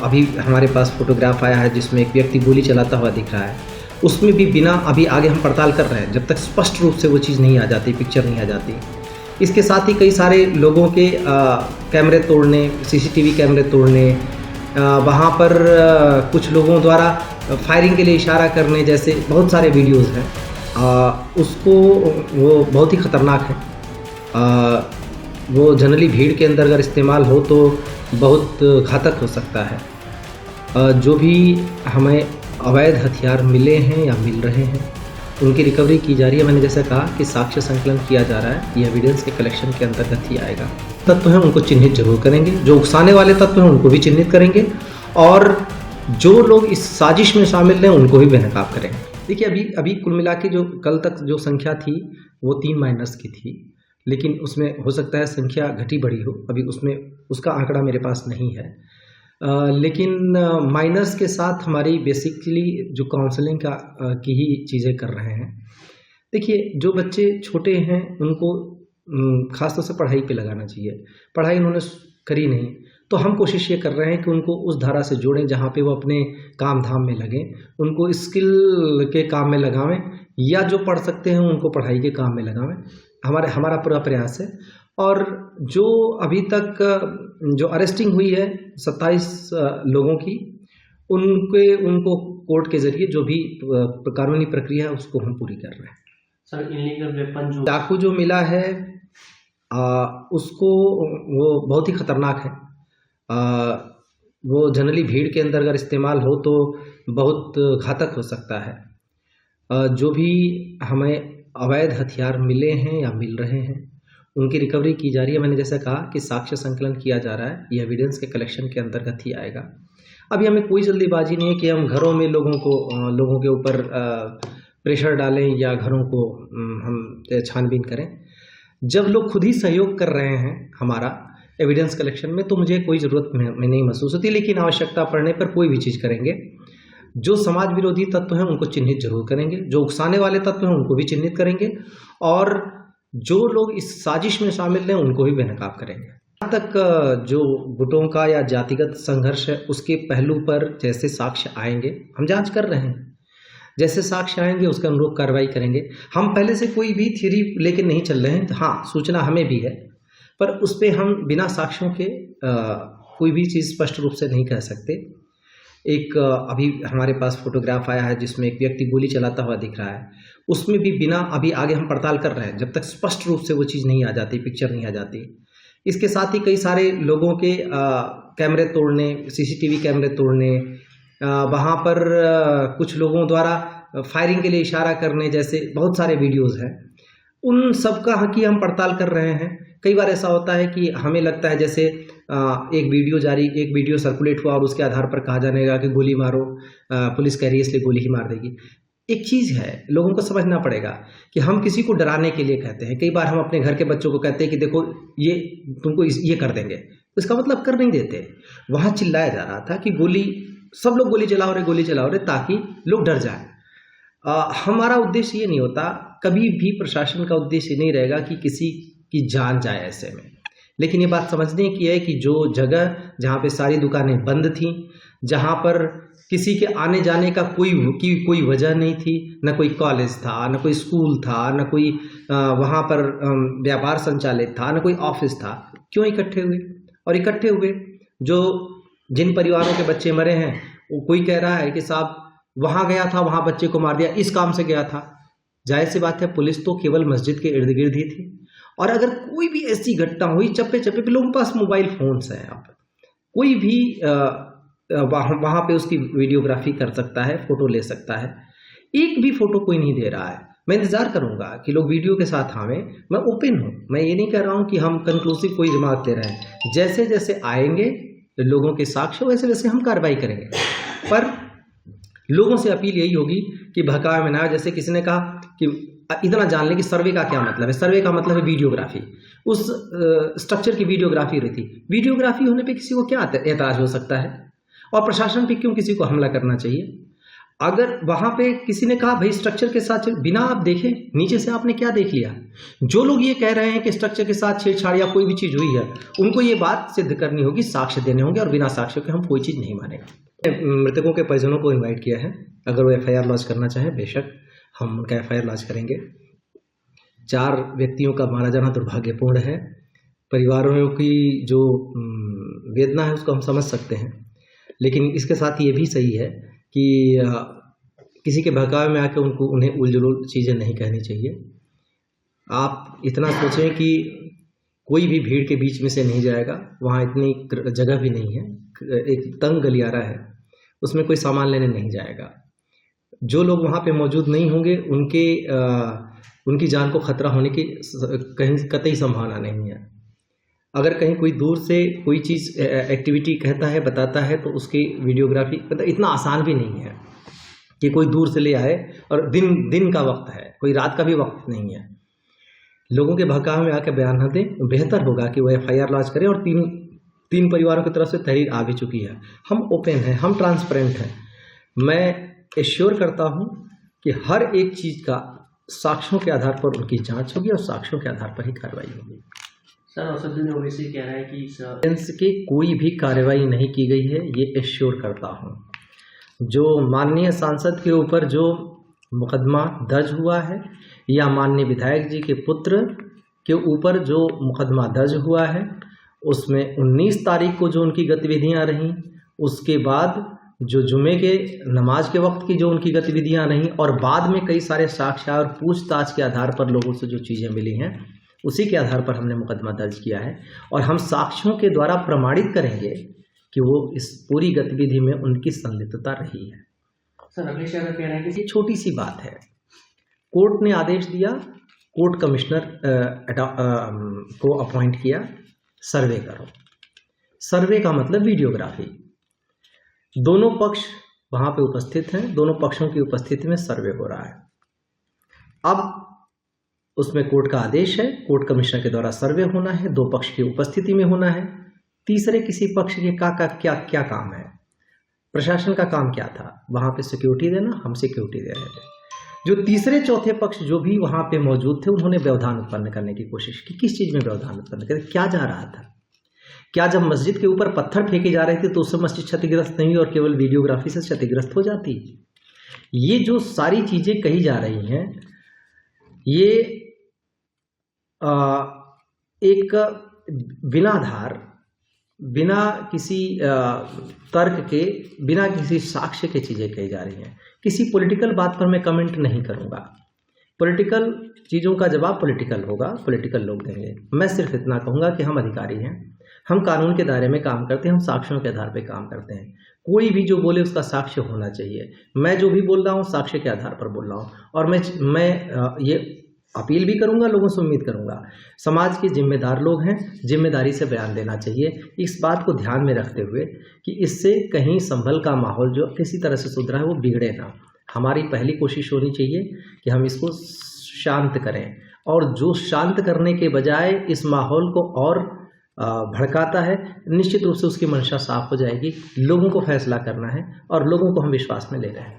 अभी हमारे पास फोटोग्राफ आया है जिसमें एक व्यक्ति गोली चलाता हुआ दिख रहा है। उसमें भी बिना अभी आगे हम पड़ताल कर रहे हैं, जब तक स्पष्ट रूप से वो चीज़ नहीं आ जाती, पिक्चर नहीं आ जाती। इसके साथ ही कई सारे लोगों के कैमरे तोड़ने, सीसीटीवी कैमरे तोड़ने, वहाँ पर कुछ लोगों द्वारा फायरिंग के लिए इशारा करने जैसे बहुत सारे वीडियोज़ हैं। उसको वो बहुत ही ख़तरनाक है। वो जनरली भीड़ के अंदर अगर इस्तेमाल हो तो बहुत घातक हो सकता है। जो भी हमें अवैध हथियार मिले हैं या मिल रहे हैं उनकी रिकवरी की जा रही है। मैंने जैसा कहा कि साक्ष्य संकलन किया जा रहा है, ये एविडेंस के कलेक्शन के अंतर्गत ही आएगा। तत्व हैं उनको चिन्हित जरूर करेंगे, जो उकसाने वाले तत्व हैं उनको भी चिन्हित करेंगे और जो लोग इस साजिश में शामिल हैं उनको भी बेनकाब करेंगे। देखिए अभी कुल मिला के जो कल तक जो संख्या थी वो 3 माइनस की थी, लेकिन उसमें हो सकता है संख्या घटी बढ़ी हो, अभी उसमें उसका आंकड़ा मेरे पास नहीं है। लेकिन माइनस के साथ हमारी बेसिकली जो काउंसलिंग की ही चीज़ें कर रहे हैं। देखिए जो बच्चे छोटे हैं उनको ख़ासतौर से पढ़ाई पे लगाना चाहिए। पढ़ाई उन्होंने करी नहीं तो हम कोशिश ये कर रहे हैं कि उनको उस धारा से जोड़ें जहाँ पे वो अपने काम धाम में लगें, उनको स्किल के काम में लगावें, या जो पढ़ सकते हैं उनको पढ़ाई के काम में लगावें। हमारा पूरा प्रयास है। और जो अभी तक जो अरेस्टिंग हुई है 27 लोगों की, उनको कोर्ट के ज़रिए जो भी कानूनी प्रक्रिया है उसको हम पूरी कर रहे हैं। सर इलीगल वेपन जो चाकू जो मिला है उसको वो बहुत ही ख़तरनाक है। वो जनरली भीड़ के अंदर अगर इस्तेमाल हो तो बहुत घातक हो सकता है। जो भी हमें अवैध हथियार मिले हैं या मिल रहे हैं उनकी रिकवरी की जा रही है। मैंने जैसा कहा कि साक्ष्य संकलन किया जा रहा है, ये एविडेंस के कलेक्शन के अंतर्गत ही आएगा। अभी हमें कोई जल्दीबाजी नहीं है कि हम घरों में लोगों के ऊपर प्रेशर डालें या घरों को हम छानबीन करें। जब लोग खुद ही सहयोग कर रहे हैं हमारा एविडेंस कलेक्शन में तो मुझे कोई ज़रूरत में नहीं महसूस होती, लेकिन आवश्यकता पड़ने पर कोई भी चीज़ करेंगे। जो समाज विरोधी तत्व हैं उनको चिन्हित जरूर करेंगे, जो उकसाने वाले तत्व हैं उनको भी चिन्हित करेंगे और जो लोग इस साजिश में शामिल हैं उनको भी बेनकाब करेंगे। यहाँ तक जो गुटों का या जातिगत संघर्ष है उसके पहलू पर जैसे साक्ष्य आएंगे हम जांच कर रहे हैं, जैसे साक्ष्य आएंगे उसके अनुरूप कार्रवाई करेंगे। हम पहले से कोई भी थ्योरी लेकर नहीं चल रहे हैं। हाँ, सूचना हमें भी है पर उस पर हम बिना साक्ष्यों के कोई भी चीज़ स्पष्ट रूप से नहीं कह सकते। एक अभी हमारे पास फोटोग्राफ आया है जिसमें एक व्यक्ति गोली चलाता हुआ दिख रहा है। उसमें भी बिना अभी आगे हम पड़ताल कर रहे हैं, जब तक स्पष्ट रूप से वो चीज़ नहीं आ जाती, पिक्चर नहीं आ जाती। इसके साथ ही कई सारे लोगों के कैमरे तोड़ने, सीसीटीवी कैमरे तोड़ने, वहाँ पर कुछ लोगों द्वारा फायरिंग के लिए इशारा करने जैसे बहुत सारे वीडियोज़ हैं। उन सब का की हम पड़ताल कर रहे हैं। कई बार ऐसा होता है कि हमें लगता है जैसे एक वीडियो सर्कुलेट हुआ और उसके आधार पर कहा जाने लगा कि गोली मारो, पुलिस कह रही है इसलिए गोली ही मार देगी। एक चीज़ है, लोगों को समझना पड़ेगा कि हम किसी को डराने के लिए कहते हैं। कई बार हम अपने घर के बच्चों को कहते हैं कि देखो ये तुमको ये कर देंगे, तो इसका मतलब कर नहीं देते। वहाँ चिल्लाया जा रहा था कि सब लोग गोली चला रहे ताकि लोग डर जाए। हमारा उद्देश्य ये नहीं होता, कभी भी प्रशासन का उद्देश्य नहीं रहेगा कि किसी की जान जाए ऐसे में। लेकिन ये बात समझने की है कि जो जगह जहाँ पे सारी दुकानें बंद थीं, जहाँ पर किसी के आने जाने का कोई वजह नहीं थी, न कोई कॉलेज था, न कोई स्कूल था, न कोई वहाँ पर व्यापार संचालित था, न कोई ऑफिस था, क्यों इकट्ठे हुए? और इकट्ठे हुए जिन परिवारों के बच्चे मरे हैं, कोई कह रहा है कि साहब वहाँ गया था, वहाँ बच्चे को मार दिया, इस काम से गया था। जाहिर सी बात है, पुलिस तो केवल मस्जिद के इर्द गिर्द ही थी। और अगर कोई भी ऐसी घटना हुई, चप्पे चप्पे पे लोगों के पास मोबाइल फोन्स हैं, यहाँ पर कोई भी वहाँ पे उसकी वीडियोग्राफी कर सकता है, फोटो ले सकता है। एक भी फोटो कोई नहीं दे रहा है। मैं इंतजार करूंगा कि लोग वीडियो के साथ आवें। मैं ओपन हूँ, मैं ये नहीं कह रहा हूँ कि हम कंक्लूसिव कोई जमात ले रहे हैं। जैसे जैसे आएंगे लोगों के साक्ष्य वैसे वैसे हम कार्रवाई करेंगे। पर लोगों से अपील यही होगी कि बहकावे में ना, जैसे किसी ने कहा कि इतना जान लें कि सर्वे का क्या मतलब है। सर्वे का मतलब है वीडियोग्राफी। उस स्ट्रक्चर की वीडियोग्राफी रही थी। वीडियोग्राफी होने पे किसी को क्या एतराज हो सकता है? और प्रशासन पे क्यों किसी को हमला करना चाहिए? अगर वहां पे किसी ने कहा भाई स्ट्रक्चर के साथ बिना आप देखे नीचे से आपने क्या देख लिया, जो लोग ये कह रहे हैं कि स्ट्रक्चर के साथ छेड़छाड़ या कोई भी चीज हुई है, उनको ये बात सिद्ध करनी होगी, साक्ष्य देने होंगे, और बिना साक्ष्य के हम कोई चीज नहीं मानेंगे। मृतकों के परिजनों को इन्वाइट किया है, अगर वो FIR लॉन्च करना चाहे बेशक हम उनका FIR लॉन्च करेंगे। 4 व्यक्तियों का मारा जाना दुर्भाग्यपूर्ण है। परिवारों की जो वेदना है उसको हम समझ सकते हैं, लेकिन इसके साथ ये भी सही है कि किसी के बहकावे में आके उन्हें उलझुल चीज़ें नहीं कहनी चाहिए। आप इतना सोचें कि कोई भी भीड़ के बीच में से नहीं जाएगा, वहाँ इतनी जगह भी नहीं है, एक तंग गलियारा है, उसमें कोई सामान लेने नहीं जाएगा। जो लोग वहाँ पे मौजूद नहीं होंगे उनकी जान को खतरा होने की कहीं कतई संभावना नहीं है। अगर कहीं कोई दूर से कोई चीज़ एक्टिविटी कहता है, बताता है, तो उसकी वीडियोग्राफी मतलब इतना आसान भी नहीं है कि कोई दूर से ले आए, और दिन का वक्त है, कोई रात का भी वक्त नहीं है। लोगों के बहकावे में आकर बयान न दें, बेहतर होगा कि वो FIR लॉन्च करें। और तीन परिवारों की तरफ से तहरीर आ भी चुकी है। हम ओपन हैं, हम ट्रांसपेरेंट हैं। मैं एश्योर करता हूं कि हर एक चीज़ का साक्ष्यों के आधार पर उनकी जांच होगी और साक्ष्यों के आधार पर ही कार्रवाई होगी। सर असदुद्दीन ओवैसी कह रहा है कि एविडेंस की कोई भी कार्रवाई नहीं की गई है, ये एश्योर करता हूँ। जो माननीय सांसद के ऊपर जो मुकदमा दर्ज हुआ है, या माननीय विधायक जी के पुत्र के ऊपर जो मुकदमा दर्ज हुआ है, उसमें 19 तारीख को जो उनकी गतिविधियां रहीं, उसके बाद जो जुमे के नमाज के वक्त की जो उनकी गतिविधियां रहीं, और बाद में कई सारे साक्ष्य और पूछताछ के आधार पर लोगों से जो चीज़ें मिली हैं, उसी के आधार पर हमने मुकदमा दर्ज किया है। और हम साक्ष्यों के द्वारा प्रमाणित करेंगे कि वो इस पूरी गतिविधि में उनकी संलिप्तता रही है। सर अखिलेश यादव कह रहे हैं कि ये छोटी सी बात है। कोर्ट ने आदेश दिया, कोर्ट कमिश्नर को अपॉइंट किया, सर्वे करो। सर्वे का मतलब वीडियोग्राफी। दोनों पक्ष वहां पे उपस्थित हैं, दोनों पक्षों की उपस्थिति में सर्वे हो रहा है। अब उसमें कोर्ट का आदेश है, कोर्ट कमिश्नर के द्वारा सर्वे होना है, 2 पक्ष की उपस्थिति में होना है। तीसरे किसी पक्ष के क्या काम है? प्रशासन का काम क्या था? वहां पे सिक्योरिटी देना, हम सिक्योरिटी दे रहे थे। जो तीसरे चौथे पक्ष जो भी वहां पे मौजूद थे, उन्होंने व्यवधान उत्पन्न करने की कोशिश की। किस चीज में व्यवधान उत्पन्न करे? क्या जा रहा था? क्या जब मस्जिद के ऊपर पत्थर फेंके जा रहे थे तो उससे मस्जिद क्षतिग्रस्त नहीं और केवल वीडियोग्राफी से क्षतिग्रस्त हो जाती? ये जो सारी चीजें कही जा रही हैं, ये एक बिना आधार, बिना किसी तर्क के, बिना किसी साक्ष्य के चीज़ें कही जा रही हैं। किसी पॉलिटिकल बात पर मैं कमेंट नहीं करूंगा। पॉलिटिकल चीज़ों का जवाब पॉलिटिकल होगा, पॉलिटिकल लोग देंगे। मैं सिर्फ इतना कहूँगा कि हम अधिकारी हैं, हम कानून के दायरे में काम करते हैं, हम साक्ष्यों के आधार पर काम करते हैं। कोई भी जो बोले उसका साक्ष्य होना चाहिए। मैं जो भी बोल रहा हूँ साक्ष्य के आधार पर बोल रहा हूँ। और मैं ये अपील भी करूंगा, लोगों से उम्मीद करूंगा, समाज के जिम्मेदार लोग हैं, जिम्मेदारी से बयान देना चाहिए, इस बात को ध्यान में रखते हुए कि इससे कहीं संभल का माहौल जो किसी तरह से सुधरा है वो बिगड़े ना। हमारी पहली कोशिश होनी चाहिए कि हम इसको शांत करें, और जो शांत करने के बजाय इस माहौल को और भड़काता है, निश्चित रूप से उसकी मंशा साफ हो जाएगी। लोगों को फैसला करना है और लोगों को हम विश्वास में ले रहे हैं।